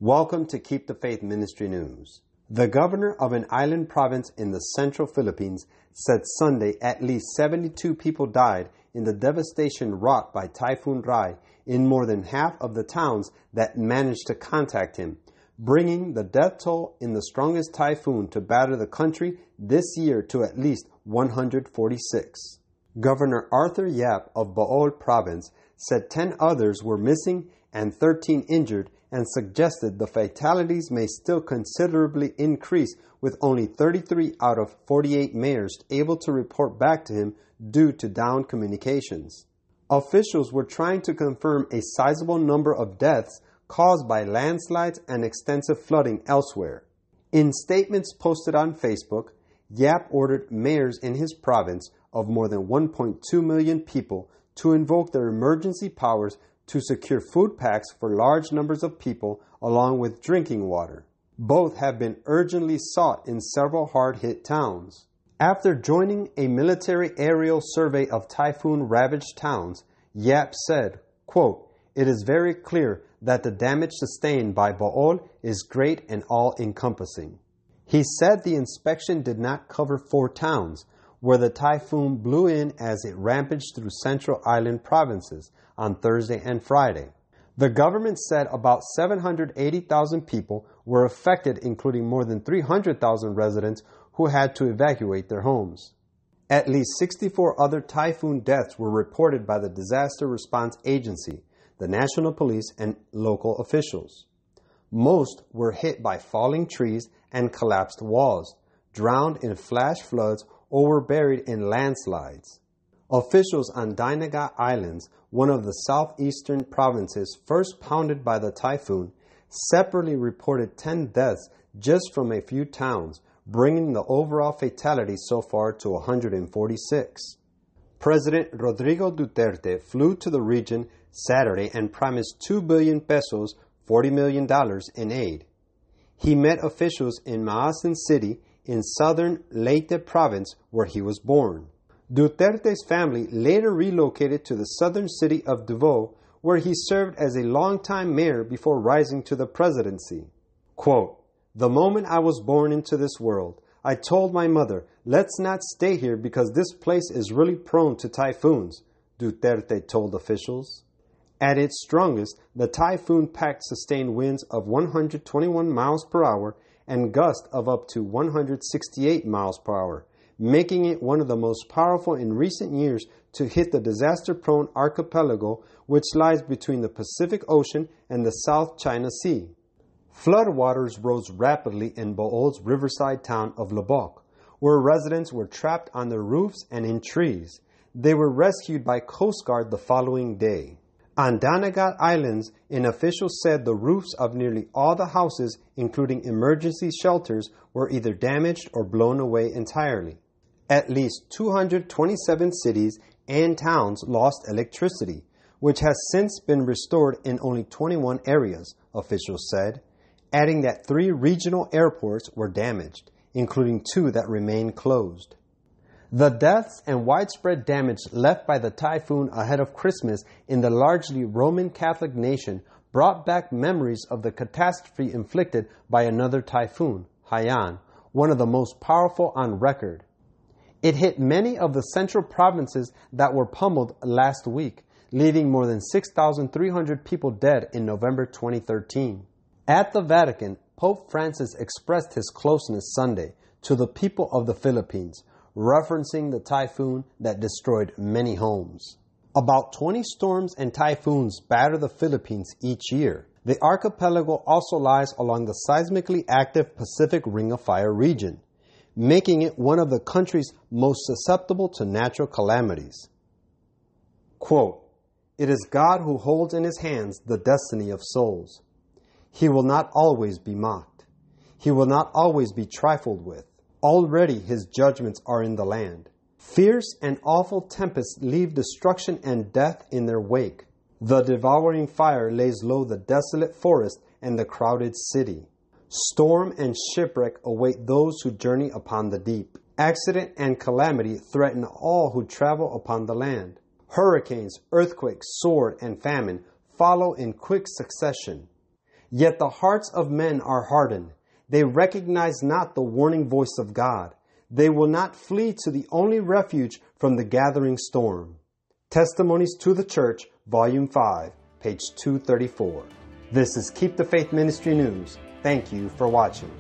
Welcome to Keep the Faith Ministry News. The governor of an island province in the central Philippines said Sunday at least 72 people died in the devastation wrought by Typhoon Rai in more than half of the towns that managed to contact him, bringing the death toll in the strongest typhoon to batter the country this year to at least 146. Governor Arthur Yap of Bohol province said 10 others were missing and 13 injured, and suggested the fatalities may still considerably increase, with only 33 out of 48 mayors able to report back to him due to downed communications. Officials were trying to confirm a sizable number of deaths caused by landslides and extensive flooding elsewhere. In statements posted on Facebook, Yap ordered mayors in his province of more than 1.2 million people to invoke their emergency powers to secure food packs for large numbers of people along with drinking water. Both have been urgently sought in several hard-hit towns. After joining a military aerial survey of typhoon-ravaged towns, Yap said, quote, "It is very clear that the damage sustained by Bohol is great and all-encompassing." He said the inspection did not cover 4 towns, where the typhoon blew in as it rampaged through central island provinces on Thursday and Friday. The government said about 780,000 people were affected, including more than 300,000 residents who had to evacuate their homes. At least 64 other typhoon deaths were reported by the Disaster Response Agency, the National Police, and local officials. Most were hit by falling trees and collapsed walls, drowned in flash floods, or were buried in landslides. Officials on Dinagat Islands, one of the southeastern provinces first pounded by the typhoon, separately reported 10 deaths just from a few towns, bringing the overall fatalities so far to 146. President Rodrigo Duterte flew to the region Saturday and promised 2 billion pesos, $40 million in aid. He met officials in Maasin City in southern Leyte province, where he was born. Duterte's family later relocated to the southern city of Davao, where he served as a longtime mayor before rising to the presidency. Quote, "The moment I was born into this world, I told my mother, let's not stay here because this place is really prone to typhoons," Duterte told officials. At its strongest, the typhoon packed sustained winds of 121 miles per hour and gusts of up to 168 miles per hour, making it one of the most powerful in recent years to hit the disaster-prone archipelago, which lies between the Pacific Ocean and the South China Sea. Floodwaters rose rapidly in Bohol's riverside town of Lubok, where residents were trapped on their roofs and in trees. They were rescued by Coast Guard the following day. On Dinagat Islands, an official said the roofs of nearly all the houses, including emergency shelters, were either damaged or blown away entirely. At least 227 cities and towns lost electricity, which has since been restored in only 21 areas, officials said, adding that 3 regional airports were damaged, including 2 that remain closed. The deaths and widespread damage left by the typhoon ahead of Christmas in the largely Roman Catholic nation brought back memories of the catastrophe inflicted by another typhoon, Haiyan, one of the most powerful on record. It hit many of the central provinces that were pummeled last week, leaving more than 6,300 people dead in November 2013. At the Vatican, Pope Francis expressed his closeness Sunday to the people of the Philippines, referencing the typhoon that destroyed many homes. About 20 storms and typhoons batter the Philippines each year. The archipelago also lies along the seismically active Pacific Ring of Fire region, making it one of the country's most susceptible to natural calamities. Quote, "It is God who holds in his hands the destiny of souls. He will not always be mocked. He will not always be trifled with. Already his judgments are in the land. Fierce and awful tempests leave destruction and death in their wake. The devouring fire lays low the desolate forest and the crowded city. Storm and shipwreck await those who journey upon the deep. Accident and calamity threaten all who travel upon the land. Hurricanes, earthquakes, sword, and famine follow in quick succession. Yet the hearts of men are hardened. They recognize not the warning voice of God. They will not flee to the only refuge from the gathering storm. Testimonies to the Church, Volume 5, page 234. This is Keep the Faith Ministry News. Thank you for watching.